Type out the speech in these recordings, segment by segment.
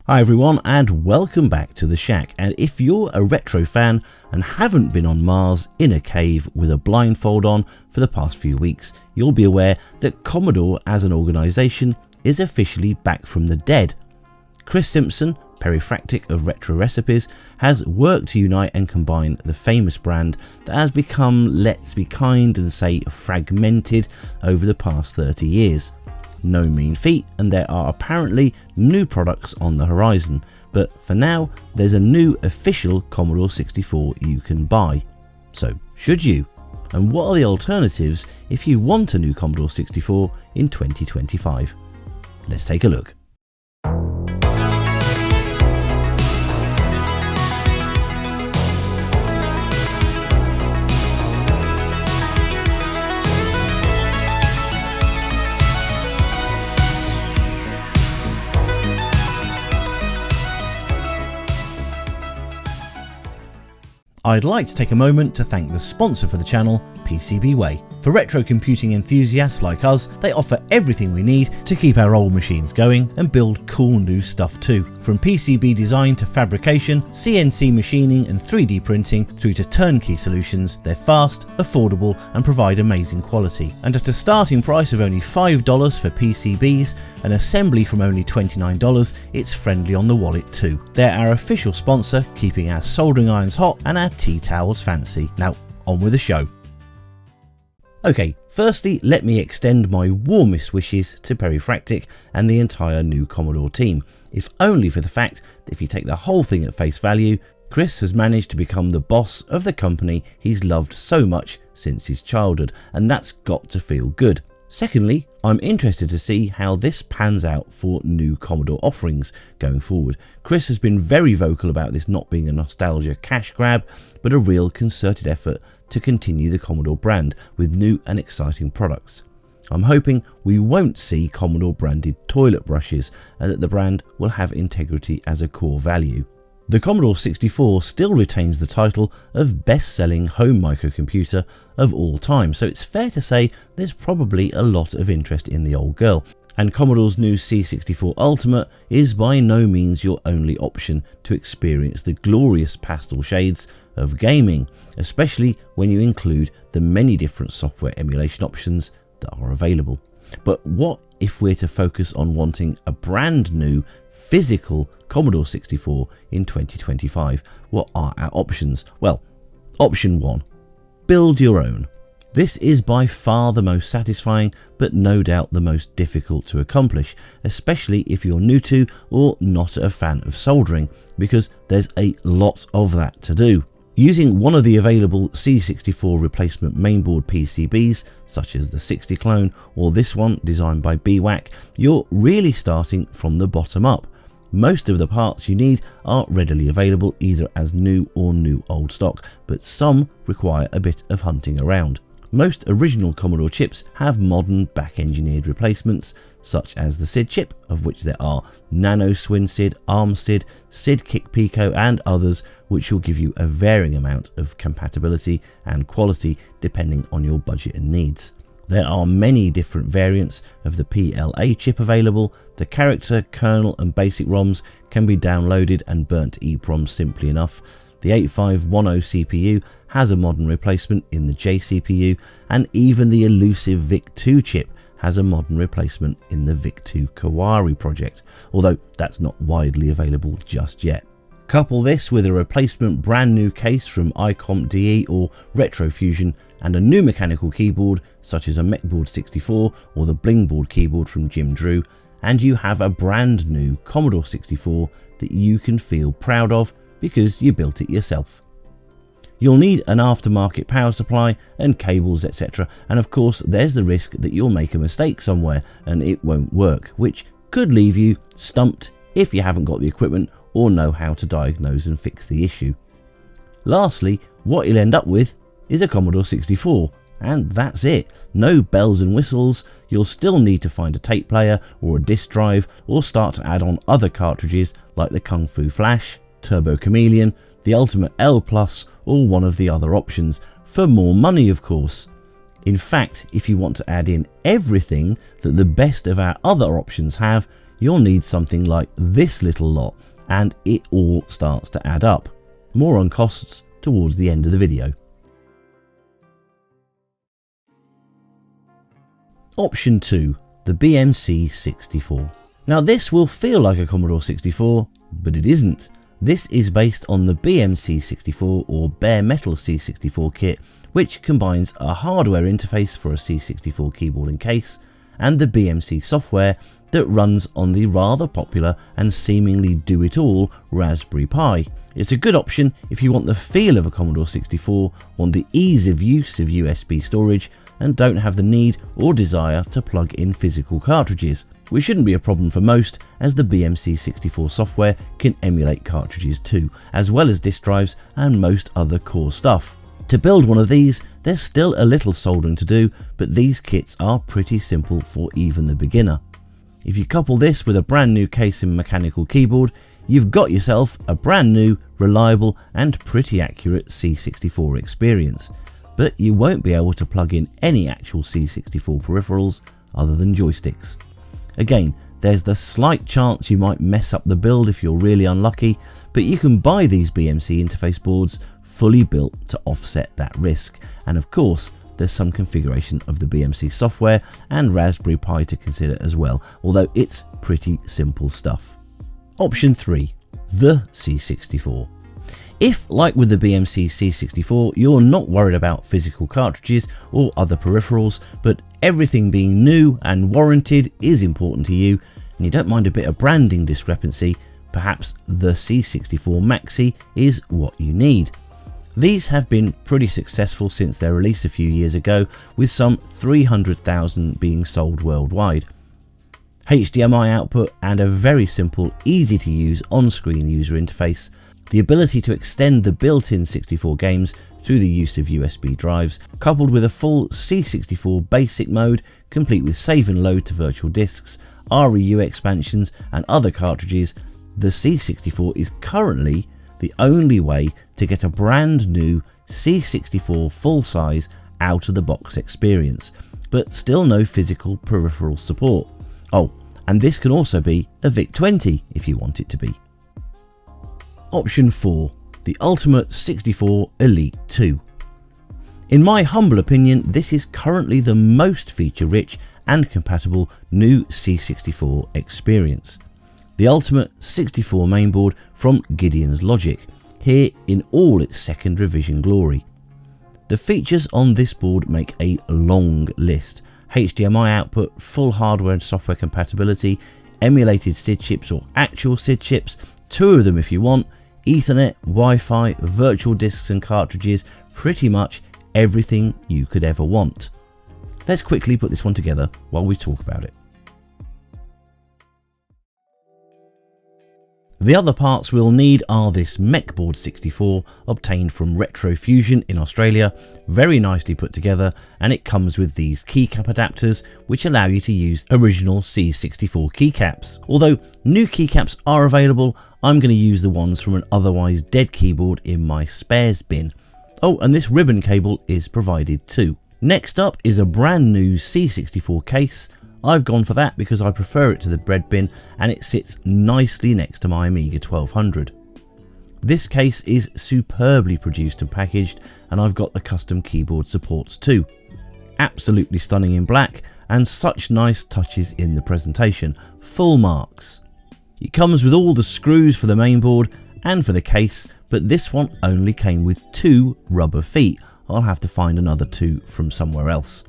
Hi everyone and welcome back to the Shack, and if you're a retro fan and haven't been on Mars in a cave with a blindfold on for the past few weeks, you'll be aware that Commodore as an organisation is officially back from the dead. Chris Simpson, Perifractic of Retro Recipes, has worked to unite and combine the famous brand that has become, let's be kind and say, fragmented over the past 30 years. No mean feat, and there are apparently new products on the horizon, but for now there's a new official Commodore 64 you can buy. So should you? And what are the alternatives if you want a new Commodore 64 in 2025? Let's take a look. I'd like to take a moment to thank the sponsor for the channel, PCBWay. For retro computing enthusiasts like us, they offer everything we need to keep our old machines going and build cool new stuff too. From PCB design to fabrication, CNC machining and 3D printing through to turnkey solutions, they're fast, affordable and provide amazing quality. And at a starting price of only $5 for PCBs, an assembly from only $29, it's friendly on the wallet too. They're our official sponsor, keeping our soldering irons hot and our tea towels fancy. Now, on with the show. Okay, firstly let me extend my warmest wishes to Perifractic and the entire new Commodore team, if only for the fact that if you take the whole thing at face value, Chris has managed to become the boss of the company he's loved so much since his childhood, and that's got to feel good. Secondly, I'm interested to see how this pans out for new Commodore offerings going forward. Chris has been very vocal about this not being a nostalgia cash grab, but a real concerted effort to continue the Commodore brand with new and exciting products. I'm hoping we won't see Commodore branded toilet brushes and that the brand will have integrity as a core value. The Commodore 64 still retains the title of best-selling home microcomputer of all time, so it's fair to say there's probably a lot of interest in the old girl. And Commodore's new C64 Ultimate is by no means your only option to experience the glorious pastel shades of gaming, especially when you include the many different software emulation options that are available. But what if we're to focus on wanting a brand new physical Commodore 64 in 2025? What are our options? Well, option 1, build your own. This is by far the most satisfying, but no doubt the most difficult to accomplish, especially if you're new to or not a fan of soldering, because there's a lot of that to do. Using one of the available C64 replacement mainboard PCBs, such as the Sixtyclone or this one designed by Bwack, you're really starting from the bottom up. Most of the parts you need are readily available either as new or new old stock, but some require a bit of hunting around. Most original Commodore chips have modern back-engineered replacements, such as the SID chip, of which there are Nano Swin SID, ARM SID, SID Kick Pico and others, which will give you a varying amount of compatibility and quality depending on your budget and needs. There are many different variants of the PLA chip available. The character, kernel and basic ROMs can be downloaded and burnt to EEPROM simply enough. The 8510 CPU has a modern replacement in the JCPU, and even the elusive VIC-2 chip has a modern replacement in the VIC-2 Kawari project, although that's not widely available just yet. Couple this with a replacement brand new case from iComp-DE or Retrofusion and a new mechanical keyboard such as a Mechboard 64 or the Blingboard keyboard from Jim Drew, and you have a brand new Commodore 64 that you can feel proud of because you built it yourself. You'll need an aftermarket power supply and cables, etc, and of course there's the risk that you'll make a mistake somewhere and it won't work, which could leave you stumped if you haven't got the equipment or know how to diagnose and fix the issue. Lastly, what you'll end up with is a Commodore 64, and that's it. No bells and whistles. You'll still need to find a tape player or a disk drive or start to add on other cartridges like the Kung Fu Flash, Turbo Chameleon, the Ultimate L Plus or one of the other options, for more money of course. In fact, if you want to add in everything that the best of our other options have, you'll need something like this little lot, and it all starts to add up. More on costs towards the end of the video. Option 2. The BMC64. Now this will feel like a Commodore 64, but it isn't. This is based on the BMC64 or bare metal C64 kit, which combines a hardware interface for a C64 keyboard and case, and the BMC software that runs on the rather popular and seemingly do-it-all Raspberry Pi. It's a good option if you want the feel of a Commodore 64, want the ease of use of USB storage, and don't have the need or desire to plug in physical cartridges, which shouldn't be a problem for most, as the BMC64 software can emulate cartridges too, as well as disk drives and most other core stuff. To build one of these, there's still a little soldering to do, but these kits are pretty simple for even the beginner. If you couple this with a brand new case and mechanical keyboard, you've got yourself a brand new, reliable and pretty accurate C64 experience. But you won't be able to plug in any actual C64 peripherals other than joysticks. Again, there's the slight chance you might mess up the build if you're really unlucky, but you can buy these BMC interface boards fully built to offset that risk. And of course, there's some configuration of the BMC software and Raspberry Pi to consider as well, although it's pretty simple stuff. Option 3. The C64. If, like with the BMC C64, you're not worried about physical cartridges or other peripherals, but everything being new and warranted is important to you, and you don't mind a bit of branding discrepancy, perhaps the C64 Maxi is what you need. These have been pretty successful since their release a few years ago, with some 300,000 being sold worldwide. HDMI output and a very simple, easy to use on-screen user interface, the ability to extend the built-in 64 games through the use of USB drives, coupled with a full C64 basic mode complete with save and load to virtual disks, REU expansions and other cartridges, the C64 is currently the only way to get a brand new C64 full-size out-of-the-box experience, but still no physical peripheral support. Oh, and this can also be a VIC-20 if you want it to be. Option 4. The Ultimate 64 Elite 2. In my humble opinion, this is currently the most feature-rich and compatible new C64 experience. The Ultimate 64 mainboard from Gideon's Logic, here in all its second revision glory. The features on this board make a long list: HDMI output, full hardware and software compatibility, emulated SID chips or actual SID chips, 2 of them if you want, Ethernet, Wi-Fi, virtual disks and cartridges, pretty much everything you could ever want. Let's quickly put this one together while we talk about it. The other parts we'll need are this Mainboard 64 obtained from Retro Fusion in Australia, very nicely put together, and it comes with these keycap adapters which allow you to use original C64 keycaps. Although new keycaps are available, I'm going to use the ones from an otherwise dead keyboard in my spares bin. Oh, and this ribbon cable is provided too. Next up is a brand new C64 case. I've gone for that because I prefer it to the bread bin, and it sits nicely next to my Amiga 1200. This case is superbly produced and packaged, and I've got the custom keyboard supports too. Absolutely stunning in black, and such nice touches in the presentation, full marks. It comes with all the screws for the mainboard and for the case, but this one only came with 2 rubber feet. I'll have to find another 2 from somewhere else.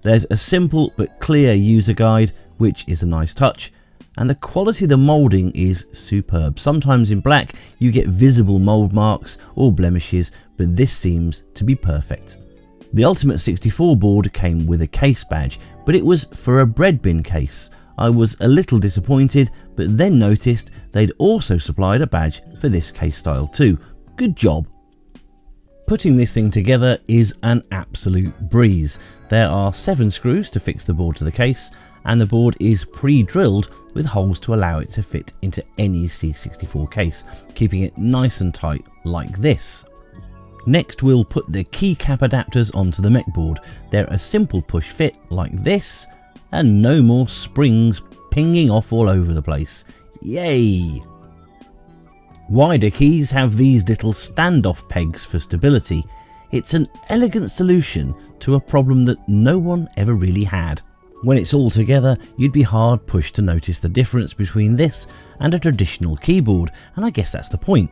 There's a simple but clear user guide, which is a nice touch, and the quality of the moulding is superb. Sometimes in black you get visible mould marks or blemishes, but this seems to be perfect. The Ultimate 64 board came with a case badge, but it was for a bread bin case. I was a little disappointed, but then noticed they'd also supplied a badge for this case style too. Good job. Putting this thing together is an absolute breeze. There are 7 screws to fix the board to the case, and the board is pre-drilled with holes to allow it to fit into any C64 case, keeping it nice and tight like this. Next we'll put the keycap adapters onto the mech board. They're a simple push fit like this, and no more springs, pinging off all over the place. Yay! Wider keys have these little standoff pegs for stability. It's an elegant solution to a problem that no one ever really had. When it's all together, you'd be hard pushed to notice the difference between this and a traditional keyboard, and I guess that's the point.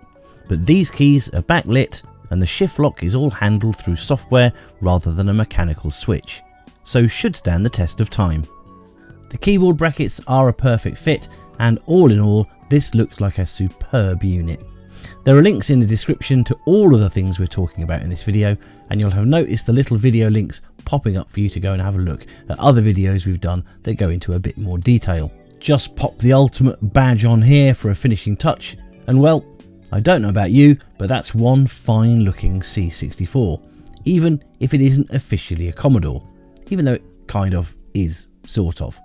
But these keys are backlit, and the shift lock is all handled through software rather than a mechanical switch, so should stand the test of time. The keyboard brackets are a perfect fit, and all in all, this looks like a superb unit. There are links in the description to all of the things we're talking about in this video, and you'll have noticed the little video links popping up for you to go and have a look at other videos we've done that go into a bit more detail. Just pop the Ultimate badge on here for a finishing touch, and well, I don't know about you, but that's one fine looking C64, even if it isn't officially a Commodore, even though it kind of is, sort of.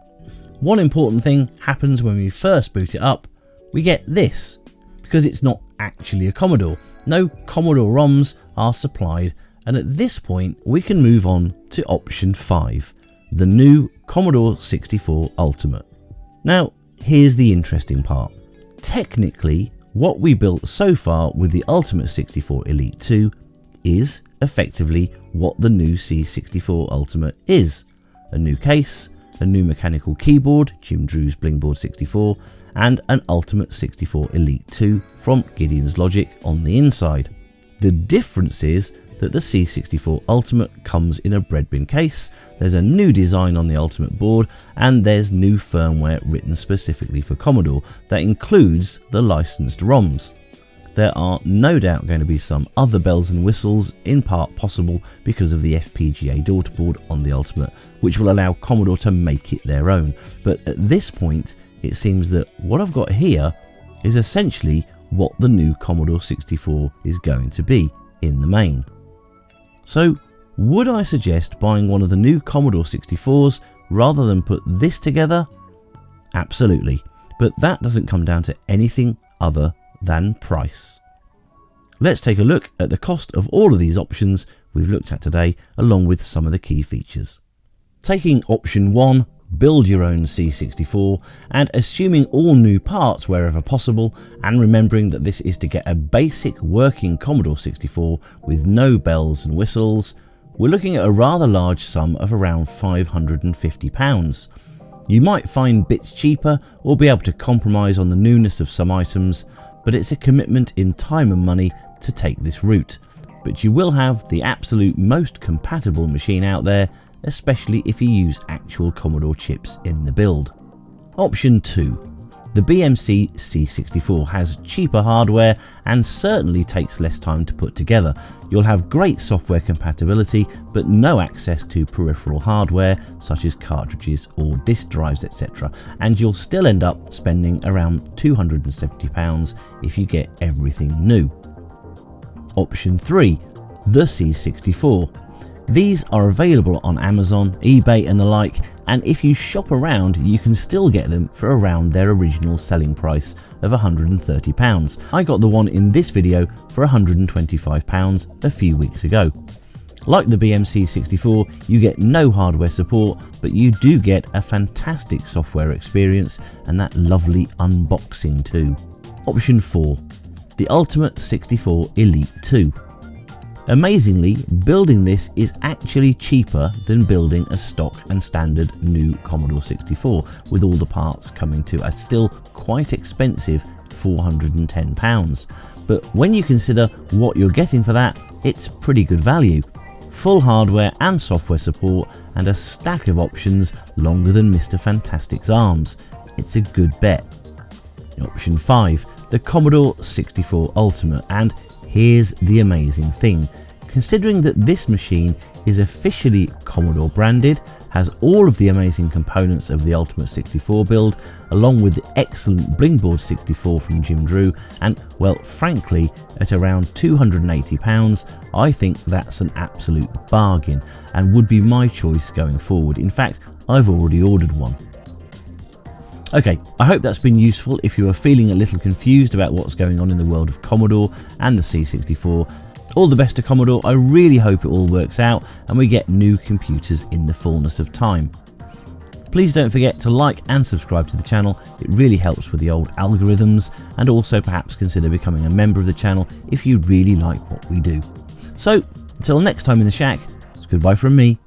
One important thing happens when we first boot it up. We get this, because it's not actually a Commodore. No Commodore ROMs are supplied, and at this point we can move on to option 5, the new Commodore 64 Ultimate. Now here's the interesting part. Technically, what we built so far with the Ultimate 64 Elite 2 is effectively what the new C64 Ultimate is. A new case, a new mechanical keyboard, Jim Drew's Blingboard 64, and an Ultimate 64 Elite 2 from Gideon's Logic on the inside. The difference is that the C64 Ultimate comes in a bread bin case, there's a new design on the Ultimate board, and there's new firmware written specifically for Commodore that includes the licensed ROMs. There are no doubt going to be some other bells and whistles, in part possible because of the FPGA daughterboard on the Ultimate, which will allow Commodore to make it their own. But at this point, it seems that what I've got here is essentially what the new Commodore 64 is going to be in the main. So would I suggest buying one of the new Commodore 64s rather than put this together? Absolutely, but that doesn't come down to anything other than price. Let's take a look at the cost of all of these options we've looked at today, along with some of the key features. Taking option 1, build your own C64, and assuming all new parts wherever possible, and remembering that this is to get a basic working Commodore 64 with no bells and whistles, we're looking at a rather large sum of around £550. You might find bits cheaper or be able to compromise on the newness of some items, but it's a commitment in time and money to take this route. But you will have the absolute most compatible machine out there, especially if you use actual Commodore chips in the build. Option 2. The BMC C64 has cheaper hardware and certainly takes less time to put together. You'll have great software compatibility but no access to peripheral hardware such as cartridges or disk drives, etc. and you'll still end up spending around £270 if you get everything new. Option 3. The C64. These are available on Amazon, eBay and the like, and if you shop around you can still get them for around their original selling price of £130. I got the one in this video for £125 a few weeks ago. Like the BMC 64, you get no hardware support, but you do get a fantastic software experience and that lovely unboxing too. Option 4. The Ultimate 64 Elite 2. Amazingly, building this is actually cheaper than building a stock and standard new Commodore 64, with all the parts coming to a still quite expensive £410. But when you consider what you're getting for that, it's pretty good value. Full hardware and software support and a stack of options longer than Mr. Fantastic's arms. It's a good bet. Option 5. The Commodore 64 Ultimate, and here's the amazing thing. Considering that this machine is officially Commodore branded, has all of the amazing components of the Ultimate 64 build, along with the excellent Blingboard 64 from Jim Drew, and well, frankly, at around £280, I think that's an absolute bargain and would be my choice going forward. In fact, I've already ordered one. Okay, I hope that's been useful if you are feeling a little confused about what's going on in the world of Commodore and the C64. All the best to Commodore. I really hope it all works out and we get new computers in the fullness of time. Please don't forget to like and subscribe to the channel, it really helps with the old algorithms, and also perhaps consider becoming a member of the channel if you really like what we do. So, until next time in the shack, it's goodbye from me.